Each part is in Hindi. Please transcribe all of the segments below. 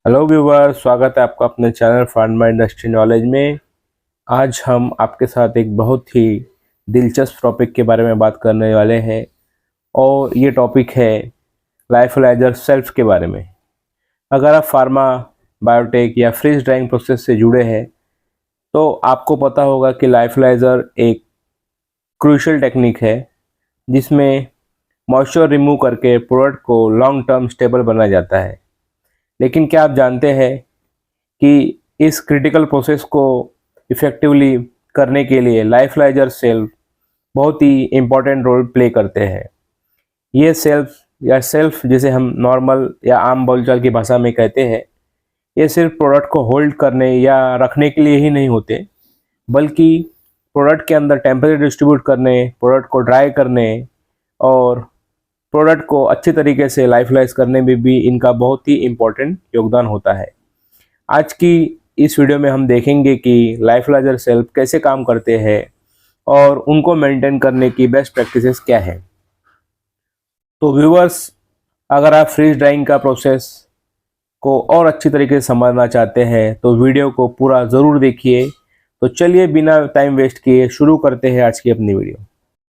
हेलो व्यूवर, स्वागत है आपका अपने चैनल फार्मा इंडस्ट्री नॉलेज में। आज हम आपके साथ एक बहुत ही दिलचस्प टॉपिक के बारे में बात करने वाले हैं और ये टॉपिक है लाइफलाइजर सेल्फ के बारे में। अगर आप फार्मा, बायोटेक या फ्रीज ड्राइंग प्रोसेस से जुड़े हैं तो आपको पता होगा कि लाइफलाइजर एक क्रूशियल टेक्निक है जिसमें मॉइस्चर रिमूव करके प्रोडक्ट को लॉन्ग टर्म स्टेबल बनाया जाता है। लेकिन क्या आप जानते हैं कि इस क्रिटिकल प्रोसेस को इफ़ेक्टिवली करने के लिए लाइफलाइजर सेल्फ बहुत ही इम्पोर्टेंट रोल प्ले करते हैं। ये सेल्फ जिसे हम नॉर्मल या आम बोलचाल की भाषा में कहते हैं, ये सिर्फ प्रोडक्ट को होल्ड करने या रखने के लिए ही नहीं होते, बल्कि प्रोडक्ट के अंदर टेम्परेचर डिस्ट्रीब्यूट करने, प्रोडक्ट को ड्राई करने और प्रोडक्ट को अच्छे तरीके से लाइफलाइज करने में भी इनका बहुत ही इम्पोर्टेंट योगदान होता है। आज की इस वीडियो में हम देखेंगे कि लाइफलाइजर सेल्फ कैसे काम करते हैं और उनको मेंटेन करने की बेस्ट प्रैक्टिसेस क्या है। तो व्यूअर्स, अगर आप फ्रीज ड्राइंग का प्रोसेस को और अच्छी तरीके से समझना चाहते हैं तो वीडियो को पूरा ज़रूर देखिए। तो चलिए बिना टाइम वेस्ट किए शुरू करते हैं आज की अपनी वीडियो।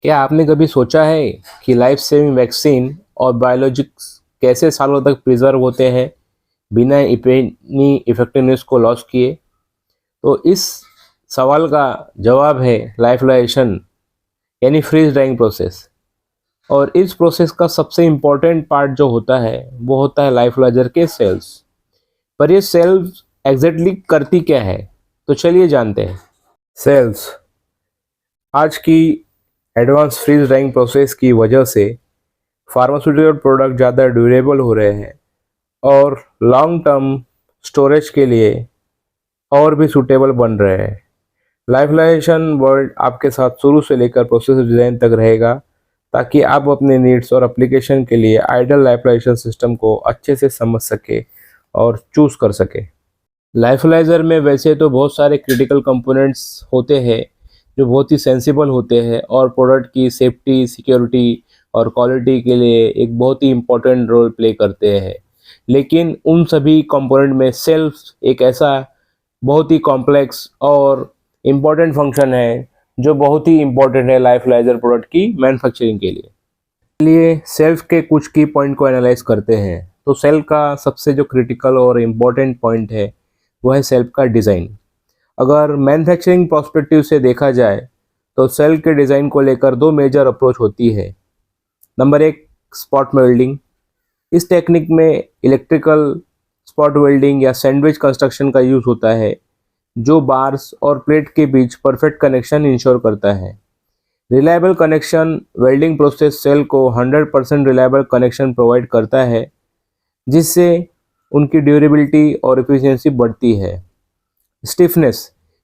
क्या आपने कभी सोचा है कि लाइफ सेविंग वैक्सीन और बायोलॉजिक्स कैसे सालों तक प्रिजर्व होते हैं बिना अपनी इफेक्टिवनेस को लॉस किए? तो इस सवाल का जवाब है लाइफलाइजेशन यानी फ्रीज ड्राइंग प्रोसेस। और इस प्रोसेस का सबसे इम्पोर्टेंट पार्ट जो होता है वो होता है लाइफलाइजर के सेल्स। पर ये सेल्स एग्जैक्टली करती क्या है, तो चलिए जानते हैं। सेल्स आज की एडवांस फ्रीज ड्राइंग प्रोसेस की वजह से फार्मास्यूटिकल प्रोडक्ट ज़्यादा ड्यूरेबल हो रहे हैं और लॉन्ग टर्म स्टोरेज के लिए और भी सूटेबल बन रहे हैं। लाइफलाइजेशन वर्ल्ड आपके साथ शुरू से लेकर प्रोसेस डिज़ाइन तक रहेगा ताकि आप अपने नीड्स और एप्लीकेशन के लिए आइडियल लाइफलाइजेशन सिस्टम को अच्छे से समझ सके और चूज़ कर सके। लाइफलाइजर में वैसे तो बहुत सारे क्रिटिकल कंपोनेंट्स होते हैं जो बहुत ही सेंसिबल होते हैं और प्रोडक्ट की सेफ्टी, सिक्योरिटी और क्वालिटी के लिए एक बहुत ही इम्पोर्टेंट रोल प्ले करते हैं। लेकिन उन सभी कंपोनेंट में सेल्फ एक ऐसा बहुत ही कॉम्प्लेक्स और इम्पोर्टेंट फंक्शन है जो बहुत ही इम्पोर्टेंट है लाइफलाइजर प्रोडक्ट की मैन्युफैक्चरिंग के लिए। इसलिए सेल्फ के कुछ की पॉइंट को एनालाइज करते हैं। तो सेल्फ का सबसे जो क्रिटिकल और इम्पोर्टेंट पॉइंट है वो है सेल्फ का डिज़ाइन। अगर मैन्युफैक्चरिंग पर्सपेक्टिव से देखा जाए तो सेल के डिज़ाइन को लेकर दो मेजर अप्रोच होती है। नंबर एक, स्पॉट वेल्डिंग। इस टेक्निक में इलेक्ट्रिकल स्पॉट वेल्डिंग या सैंडविच कंस्ट्रक्शन का यूज़ होता है जो बार्स और प्लेट के बीच परफेक्ट कनेक्शन इंश्योर करता है। Reliable connection welding process cell को 100% रिलायबल कनेक्शन प्रोवाइड करता है जिससे उनकी ड्यूरेबिलिटी और एफिशिएंसी बढ़ती है। स्टिफनेस,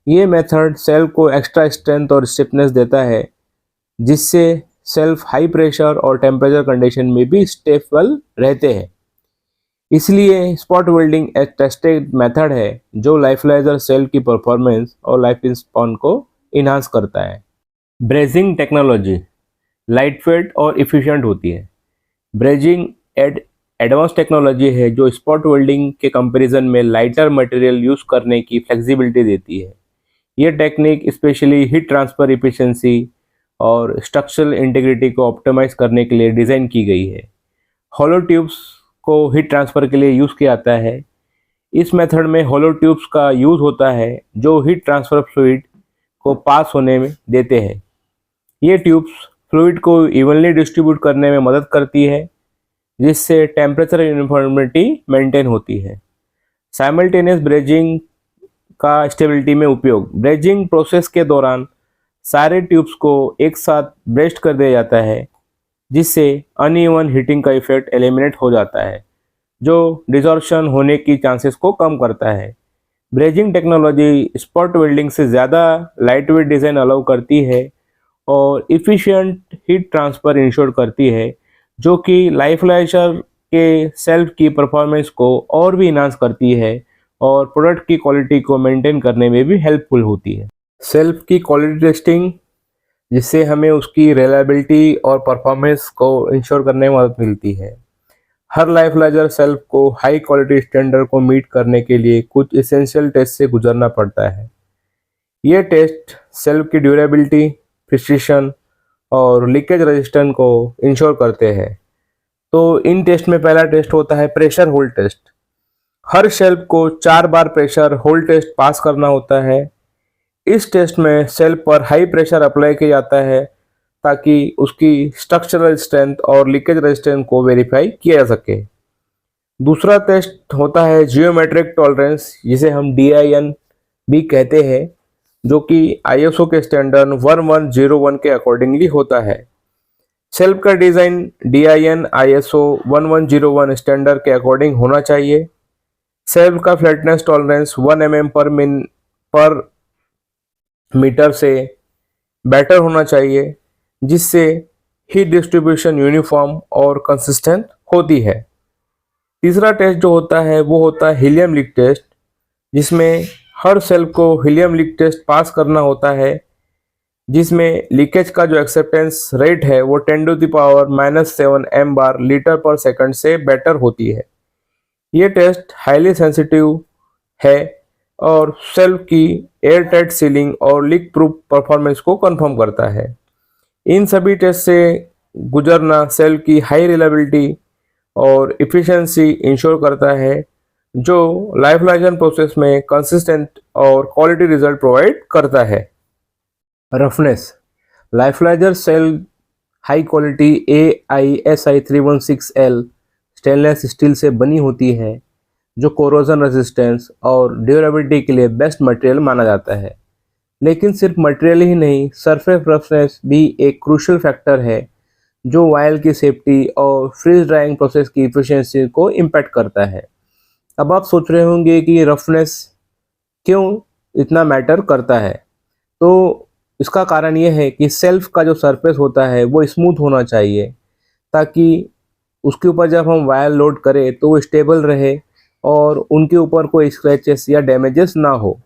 ये मेथड सेल को एक्स्ट्रा स्ट्रेंथ और स्टिफनेस देता है जिससे सेल्फ हाई प्रेशर और टेम्परेचर कंडीशन में भी स्टेबल रहते हैं। इसलिए स्पॉट वेल्डिंग एक टेस्टेड मेथड है जो लाइफलाइजर सेल की परफॉर्मेंस और लाइफ स्पैन को इन्हांस करता है। ब्रेजिंग टेक्नोलॉजी लाइटवेट और इफ़िशिएंट होती है। ब्रेजिंग एडवांस टेक्नोलॉजी है जो स्पॉट वेल्डिंग के कंपैरिजन में लाइटर मटेरियल यूज़ करने की फ्लेक्सिबिलिटी देती है। यह technique specially heat transfer efficiency और स्ट्रक्चरल इंटीग्रिटी को ऑप्टिमाइज करने के लिए डिज़ाइन की गई है। हॉलो ट्यूब्स को हीट ट्रांसफ़र के लिए यूज़ किया जाता है। इस मेथड में हॉलो ट्यूब्स का यूज़ होता है जो हीट ट्रांसफ़र फ्लूइड को पास होने में देते हैं। ये ट्यूब्स फ्लूइड को इवनली डिस्ट्रीब्यूट करने में मदद करती है जिससे टेम्परेचर यूनिफॉर्मिटी मेंटेन होती है। साइमल्टेनियस ब्रेजिंग का स्टेबिलिटी में उपयोग, ब्रेजिंग प्रोसेस के दौरान सारे ट्यूब्स को एक साथ ब्रेस्ट कर दिया जाता है जिससे अनइवन हीटिंग का इफेक्ट एलिमिनेट हो जाता है जो डिसॉर्प्शन होने की चांसेस को कम करता है। ब्रेजिंग टेक्नोलॉजी स्पॉट वेल्डिंग से ज़्यादा लाइटवेट डिज़ाइन अलाउ करती है और इफ़िशिएंट हीट ट्रांसफ़र इंश्योर करती है जो कि लाइफलाइजर के सेल्फ की परफॉर्मेंस को और भी इन्हांस करती है और प्रोडक्ट की क्वालिटी को मेंटेन करने में भी हेल्पफुल होती है। सेल्फ की क्वालिटी टेस्टिंग, जिससे हमें उसकी रिलायबिलिटी और परफॉर्मेंस को इंश्योर करने में मदद मिलती है। हर लाइफलाइजर सेल्फ को हाई क्वालिटी स्टैंडर्ड को मीट करने के लिए कुछ एसेंशियल टेस्ट से गुजरना पड़ता है। ये टेस्ट सेल्फ की ड्यूरेबिलिटी, प्रिसिशन और लीकेज रेजिस्टेंस को इंश्योर करते हैं। तो इन टेस्ट में पहला टेस्ट होता है प्रेशर होल्ड टेस्ट। हर शेल्फ को 4 बार प्रेशर होल्ड टेस्ट पास करना होता है। इस टेस्ट में शेल्फ पर हाई प्रेशर अप्लाई किया जाता है ताकि उसकी स्ट्रक्चरल स्ट्रेंथ और लीकेज रेजिस्टेंस को वेरीफाई किया जा सके। दूसरा टेस्ट होता है जियोमेट्रिक टॉलरेंस, जिसे हम DIN भी कहते हैं, जो कि ISO के स्टैंडर्ड 1101 के अकॉर्डिंगली होता है। शेल्फ का डिज़ाइन DIN ISO 1101 स्टैंडर्ड के अकॉर्डिंग होना चाहिए। शेल्फ का फ्लैटनेस टॉलरेंस 1 mm पर मीटर से बेटर होना चाहिए, जिससे हीट डिस्ट्रीब्यूशन यूनिफॉर्म और कंसिस्टेंट होती है। तीसरा टेस्ट जो होता है वो होता है हीलियम लीक टेस्ट, जिसमें हर शेल्फ को हीलियम लीक टेस्ट पास करना होता है, जिसमें लीकेज का जो एक्सेप्टेंस रेट है वो 10⁻⁻7 m बार लीटर पर सेकंड से बेटर होती है। ये टेस्ट हाईली सेंसिटिव है और शेल्फ की एयर टाइट सीलिंग और लीक प्रूफ परफॉर्मेंस को कंफर्म करता है। इन सभी टेस्ट से गुजरना शेल्फ की हाई रिलायबिलिटी और इफिशिएंसी इंश्योर करता है, जो लाइफलाइजर प्रोसेस में कंसिस्टेंट और क्वालिटी रिजल्ट प्रोवाइड करता है। Roughness, lyophilizer cell high quality AISI 316L stainless steel से बनी होती है, जो कोरोजन रेजिस्टेंस और ड्यूरेबिलिटी के लिए बेस्ट मटेरियल माना जाता है। लेकिन सिर्फ मटेरियल ही नहीं, सरफेस रफनेस भी एक क्रूशियल फैक्टर है, जो वायल की सेफ्टी और फ्रीज ड्राइंग प्रोसेस की इफिशिएंसी को इम्पैक्ट करता है। अब आप सोच रहे होंगे कि रफनेस क्यों इतना मैटर करता है। तो इसका कारण ये है कि सेल्फ का जो सरफेस होता है वो स्मूथ होना चाहिए, ताकि उसके ऊपर जब हम वायर लोड करें तो वो स्टेबल रहे और उनके ऊपर कोई स्क्रैचेस या डैमेजेस ना हो।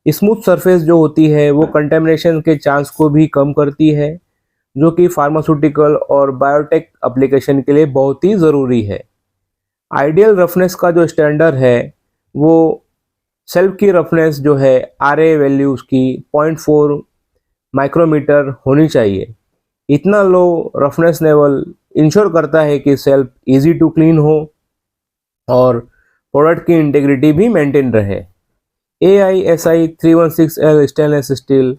स्मूथ सरफेस जो होती है वो कंटेमिनेशन के चांस को भी कम करती है, जो कि फार्मास्यूटिकल और बायोटेक एप्लीकेशन के लिए बहुत ही ज़रूरी है। आइडियल रफनेस का जो स्टैंडर्ड है वो सेल्फ की रफनेस जो है RA वैल्यू उसकी 0.4 माइक्रोमीटर होनी चाहिए। इतना लो रफनेस लेवल इंश्योर करता है कि सेल्फ इजी टू क्लीन हो और प्रोडक्ट की इंटीग्रिटी भी मेंटेन रहे। AISI 316L स्टेनलेस स्टील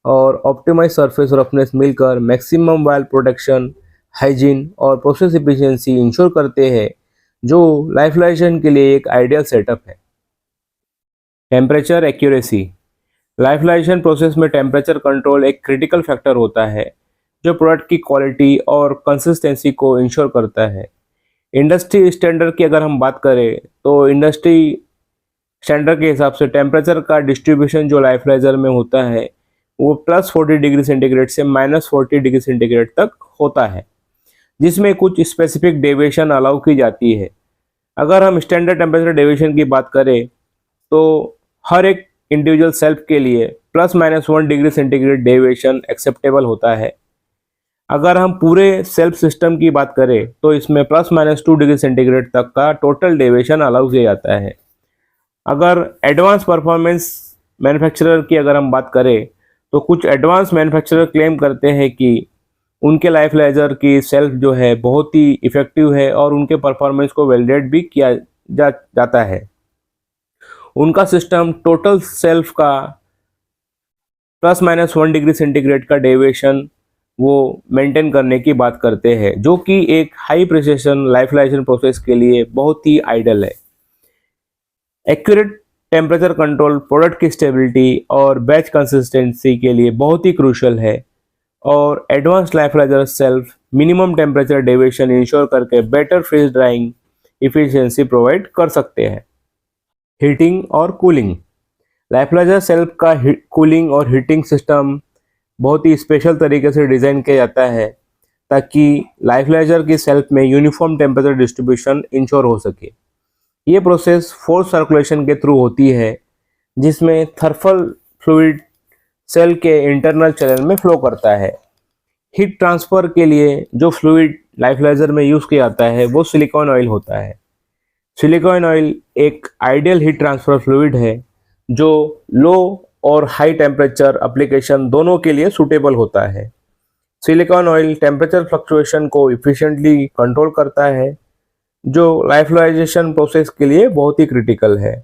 और ऑप्टिमाइज सरफेस रफनेस मिलकर मैक्सिमम वायल प्रोटेक्शन, हाइजीन और प्रोसेस एफिशिएंसी इंश्योर करते हैं, जो लाइफलाइजर के लिए एक आइडियल सेटअप है। टेम्परेचर एक्यूरेसी, लाइफलाइजर प्रोसेस में टेम्परेचर कंट्रोल एक क्रिटिकल फैक्टर होता है, जो प्रोडक्ट की क्वालिटी और कंसिस्टेंसी को इंश्योर करता है। इंडस्ट्री स्टैंडर्ड की अगर हम बात करें तो इंडस्ट्री स्टैंडर्ड के हिसाब से टेम्परेचर का डिस्ट्रीब्यूशन जो लाइफलाइजर में होता है वो +40 डिग्री सेंटीग्रेड से -40 डिग्री सेंटीग्रेड तक होता है, जिसमें कुछ स्पेसिफिक डेविएशन अलाउ की जाती है। अगर हम स्टैंडर्ड टेम्परेचर डेविएशन की बात करें तो हर एक इंडिविजुअल सेल्फ के लिए +-1 डिग्री सेंटीग्रेड डेविएशन एक्सेप्टेबल होता है। अगर हम पूरे सेल्फ सिस्टम की बात करें तो इसमें +-2 डिग्री सेंटीग्रेड तक का टोटल डेविएशन अलाउ किया जाता है। अगर एडवांस परफॉर्मेंस मैन्युफैक्चरर की अगर हम बात करें तो कुछ एडवांस मैन्युफैक्चरर क्लेम करते हैं कि उनके लाइफलाइजर की सेल्फ जो है बहुत ही इफ़ेक्टिव है और उनके परफॉर्मेंस को वैलिडेट भी किया जाता है। उनका सिस्टम टोटल सेल्फ का +-1 डिग्री सेंटीग्रेड का डेविएशन वो मेंटेन करने की बात करते हैं, जो कि एक हाई प्रिसिशन लाइफलाइजर प्रोसेस के लिए बहुत ही आइडियल है। एक्यूरेट टेम्परेचर कंट्रोल प्रोडक्ट की स्टेबिलिटी और बैच कंसिस्टेंसी के लिए बहुत ही क्रूशियल है और advance lyophilizer shelf minimum temperature deviation ensure करके better freeze drying efficiency provide कर सकते हैं। हीटिंग और कूलिंग, लाइफलाइजर सेल्फ का कूलिंग और हीटिंग सिस्टम बहुत ही स्पेशल तरीके से डिज़ाइन किया जाता है ताकि लाइफलाइजर की सेल्फ में यूनिफॉर्म टेम्परेचर डिस्ट्रीब्यूशन इंश्योर हो सके। ये प्रोसेस फोर्स सर्कुलेशन के थ्रू होती है, जिसमें थर्मल फ्लूइड सेल के इंटरनल चैनल में फ्लो करता है। हीट ट्रांसफ़र के लिए जो फ्लूइड लाइफलाइजर में यूज़ किया जाता है वो सिलिकॉन ऑयल होता है। सिलिकॉन ऑयल एक आइडियल हीट ट्रांसफर फ्लूइड है जो लो और हाई टेम्परेचर एप्लीकेशन दोनों के लिए सूटेबल होता है। सिलिकॉन ऑयल टेम्परेचर फ्लक्चुएशन को इफिशिएंटली कंट्रोल करता है जो लाइफलाइजेशन प्रोसेस के लिए बहुत ही क्रिटिकल है।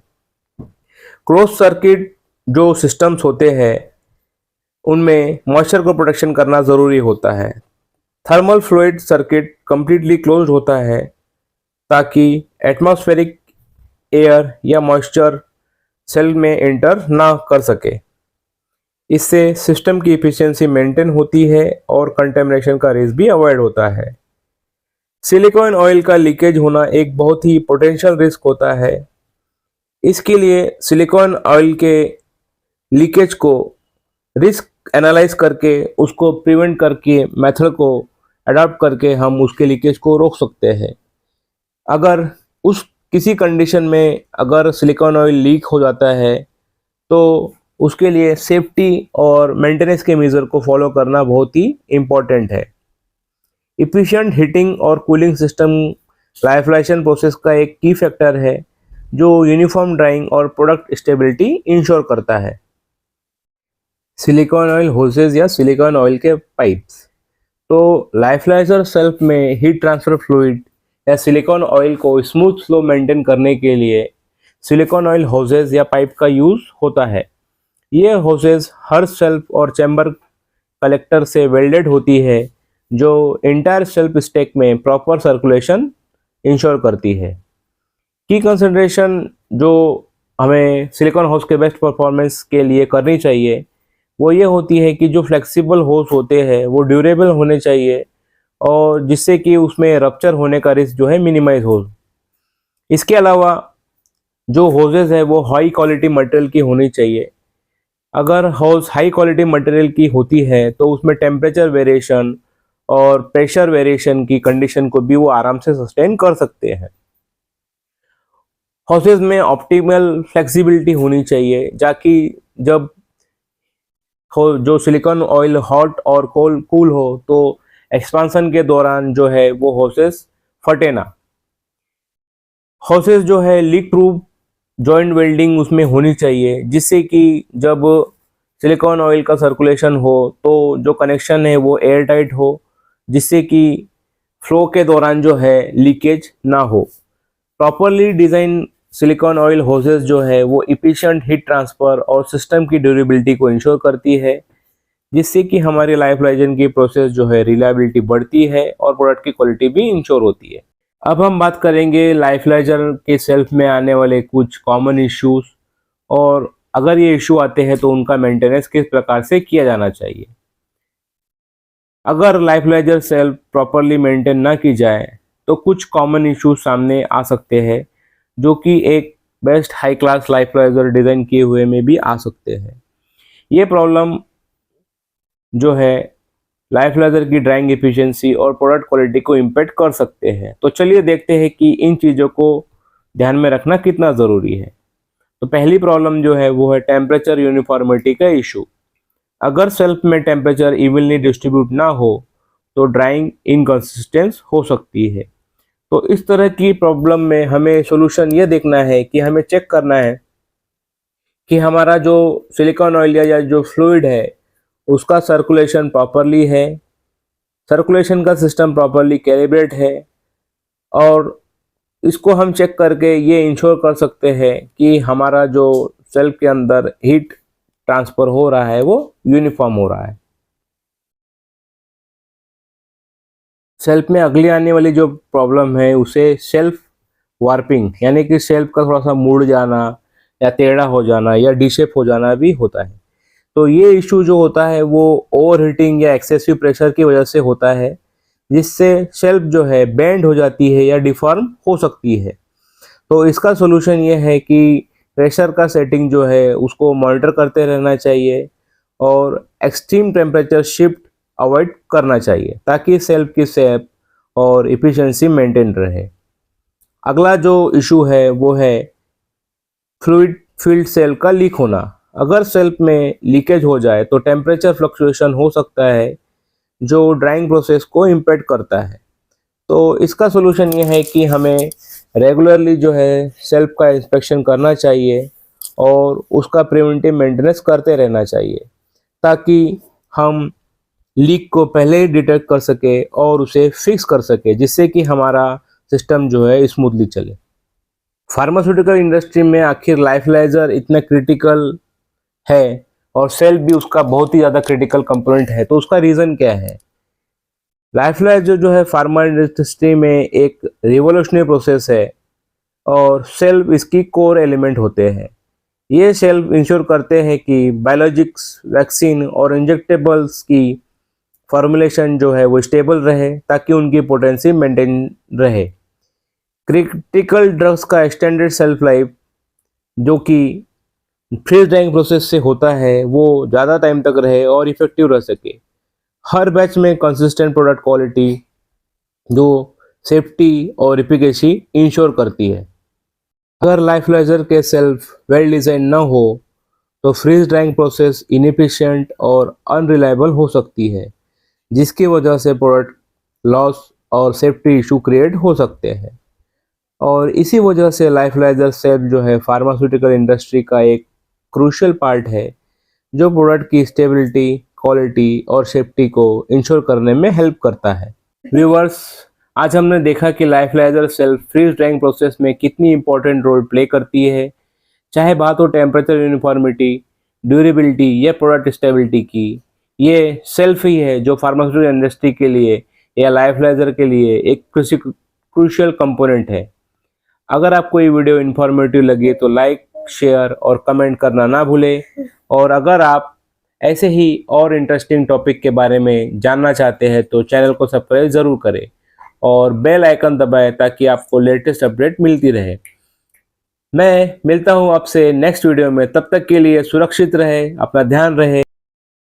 क्लोज सर्किट जो सिस्टम्स होते हैं उनमें मॉइस्चर को प्रोटेक्शन करना ज़रूरी होता है। Thermal fluid circuit completely closed होता है ताकि एटमॉस्फेरिक एयर या मॉइस्चर सेल में एंटर ना कर सके। इससे सिस्टम की इफिशिएंसी मेंटेन होती है और कंटेमिनेशन का रिस्क भी अवॉइड होता है। सिलिकॉन ऑयल का लीकेज होना एक बहुत ही पोटेंशियल रिस्क होता है। इसके लिए सिलिकॉन ऑयल के लीकेज को रिस्क एनालाइज करके उसको प्रिवेंट करके मेथड को अडॉप्ट करके हम उसके लीकेज को रोक सकते हैं। अगर उस किसी कंडीशन में अगर सिलिकॉन ऑयल लीक हो जाता है तो उसके लिए सेफ्टी और मेंटेनेंस के मेजर को फॉलो करना बहुत ही इम्पोर्टेंट है। इफिशिएंट हीटिंग और कूलिंग सिस्टम लाइफलाइजेशन प्रोसेस का एक की फैक्टर है जो यूनिफॉर्म ड्राइंग और प्रोडक्ट स्टेबिलिटी इंश्योर करता है। सिलिकॉन ऑयल होसेस या सिलिकॉन ऑयल के पाइप्स। तो लाइफलाइजर सेल्फ में हीट ट्रांसफर फ्लूइड या सिलिकॉन ऑयल को स्मूथ फ्लो मेंटेन करने के लिए सिलिकॉन ऑयल होसेस या पाइप का यूज़ होता है। ये होसेस हर सेल्फ और चैम्बर कलेक्टर से वेल्डेड होती है जो इंटायर सेल्फ स्टेक में प्रॉपर सर्कुलेशन इंश्योर करती है। की कंसंट्रेशन जो हमें सिलिकॉन होस के बेस्ट परफॉर्मेंस के लिए करनी चाहिए वो ये होती है कि जो फ्लेक्सिबल होस होते हैं वो ड्यूरेबल होने चाहिए और जिससे कि उसमें रप्चर होने का रिस्क जो है मिनिमाइज हो। इसके अलावा जो होसेस है वो हाई क्वालिटी मटेरियल की होनी चाहिए। अगर होस हाई क्वालिटी मटेरियल की होती है तो उसमें टेम्परेचर वेरिएशन और प्रेशर वेरिएशन की कंडीशन को भी वो आराम से सस्टेन कर सकते हैं। होसेस में ऑप्टिमल फ्लेक्सिबिलिटी होनी चाहिए ताकि जब जो सिलिकॉन ऑयल हॉट और कूल हो तो एक्सपांसन के दौरान जो है वो होसेस फटे ना। होसेस जो है लीक प्रूफ जॉइंट वेल्डिंग उसमें होनी चाहिए जिससे कि जब सिलिकॉन ऑयल का सर्कुलेशन हो तो जो कनेक्शन है वो एयर टाइट हो जिससे कि फ्लो के दौरान जो है लीकेज ना हो। Properly design silicon oil hoses जो है वो इफिशिएंट हीट ट्रांसफ़र और सिस्टम की ड्यूरेबिलिटी को इंश्योर करती है जिससे कि हमारी लाइफलाइजेशन की प्रोसेस जो है रिलायबिलिटी बढ़ती है और प्रोडक्ट की क्वालिटी भी इंश्योर होती है। अब हम बात करेंगे लाइफलाइजर के सेल्फ में आने वाले कुछ कॉमन इश्यूज और अगर ये इशू आते हैं तो उनका मेंटेनेंस किस प्रकार से किया जाना चाहिए। अगर लाइफलाइजर सेल्फ प्रॉपरली मेंटेन ना की जाए तो कुछ कॉमन इश्यूज सामने आ सकते हैं जो कि एक बेस्ट हाई क्लास लाइफलाइजर डिज़ाइन किए हुए में भी आ सकते हैं। ये प्रॉब्लम जो है लाइफलाइजर की ड्राइंग एफिशिएंसी और प्रोडक्ट क्वालिटी को इम्पैक्ट कर सकते हैं। तो चलिए देखते हैं कि इन चीज़ों को ध्यान में रखना कितना ज़रूरी है। तो पहली प्रॉब्लम जो है वो है टेम्परेचर यूनिफॉर्मिटी का इशू। अगर सेल्फ में टेम्परेचर इवनली डिस्ट्रीब्यूट ना हो तो ड्राइंग इनकंसिस्टेंस हो सकती है। तो इस तरह की प्रॉब्लम में हमें सोल्यूशन ये देखना है कि हमें चेक करना है कि हमारा जो सिलिकॉन ऑयल या जो फ्लूइड है उसका सर्कुलेशन प्रॉपरली है, सर्कुलेशन का सिस्टम प्रॉपरली कैलिब्रेट है और इसको हम चेक करके ये इंश्योर कर सकते हैं कि हमारा जो सेल के अंदर हीट ट्रांसफ़र हो रहा है वो यूनिफॉर्म हो रहा है। सेल्फ में अगली आने वाली जो प्रॉब्लम है उसे सेल्फ वार्पिंग यानी कि सेल्फ का थोड़ा सा मुड़ जाना या टेढ़ा हो जाना या डी-शेप हो जाना भी होता है। तो ये इशू जो होता है वो ओवर हीटिंग या एक्सेसिव प्रेशर की वजह से होता है जिससे शेल्फ जो है बेंड हो जाती है या डिफॉर्म हो सकती है। तो इसका सोल्यूशन ये है कि प्रेशर का सेटिंग जो है उसको मॉनिटर करते रहना चाहिए और एक्सट्रीम टेम्परेचर शिफ्ट अवॉइड करना चाहिए ताकि सेल्फ की शेप और एफिशिएंसी मेंटेन रहे। अगला जो इशू है वो है फ्लूइड फील्ड सेल का लीक होना। अगर सेल्फ में लीकेज हो जाए तो टेम्परेचर फ्लक्चुएशन हो सकता है जो ड्राइंग प्रोसेस को इम्पैक्ट करता है। तो इसका सोल्यूशन ये है कि हमें रेगुलरली जो है सेल्फ का इंस्पेक्शन करना चाहिए और उसका प्रिवेंटिव मेंटेनेंस करते रहना चाहिए, ताकि हम लीक को पहले ही डिटेक्ट कर सके और उसे फिक्स कर सके, जिससे कि हमारा सिस्टम जो है स्मूथली चले। फार्मास्यूटिकल इंडस्ट्री में आखिर लाइफलाइजर इतना क्रिटिकल है और सेल्फ भी उसका बहुत ही ज़्यादा क्रिटिकल कंपोनेंट है, तो उसका रीज़न क्या है? लाइफलाइजर जो है फार्मा इंडस्ट्री में एक रिवोल्यूशनरी प्रोसेस है और सेल्फ इसकी कोर एलिमेंट होते हैं। ये सेल्फ इंश्योर करते हैं कि बायोलॉजिक्स, वैक्सीन और इंजेक्टेबल्स की फॉर्मुलेशन जो है वो स्टेबल रहे, ताकि उनकी पोटेंसी मेंटेन रहे। क्रिटिकल ड्रग्स का एक्सटेंडेड सेल्फ लाइफ जो कि फ्रीज ड्राइंग प्रोसेस से होता है वो ज़्यादा टाइम तक रहे और इफेक्टिव रह सके। हर बैच में कंसिस्टेंट प्रोडक्ट क्वालिटी जो सेफ्टी और एफिकेसी इंश्योर करती है। अगर लाइफलाइजर के सेल्फ वेल डिजाइन न हो तो फ्रीज ड्राइंग प्रोसेस इनएफिशिएंट और अनरिलायबल हो सकती है, जिसकी वजह से प्रोडक्ट लॉस और सेफ्टी इशू क्रिएट हो सकते हैं। और इसी वजह से लाइफलाइजर सेल्फ जो है फार्मास्यूटिकल इंडस्ट्री का एक क्रूशियल पार्ट है, जो प्रोडक्ट की स्टेबिलिटी, क्वालिटी और सेफ्टी को इंश्योर करने में हेल्प करता है। व्यूअर्स, आज हमने देखा कि लाइफलाइजर सेल्फ फ्रीज ड्राइंग प्रोसेस में कितनी इंपॉर्टेंट रोल प्ले करती है। चाहे बात हो टेम्परेचर यूनिफॉर्मिटी, ड्यूरेबिलिटी या प्रोडक्ट स्टेबिलिटी की, ये सेल्फ ही है जो फार्मास्यूटिकल इंडस्ट्री के लिए या लाइफलाइजर के लिए एक क्रूशियल कंपोनेंट है। अगर आपको ये वीडियो इन्फॉर्मेटिव लगी तो लाइक, शेयर और कमेंट करना ना भूलें। और अगर आप ऐसे ही और इंटरेस्टिंग टॉपिक के बारे में जानना चाहते हैं तो चैनल को सब्सक्राइब ज़रूर करें और बेल आइकन दबाएं, ताकि आपको लेटेस्ट अपडेट मिलती रहे। मैं मिलता हूं आपसे नेक्स्ट वीडियो में, तब तक के लिए सुरक्षित रहे, अपना ध्यान रहे।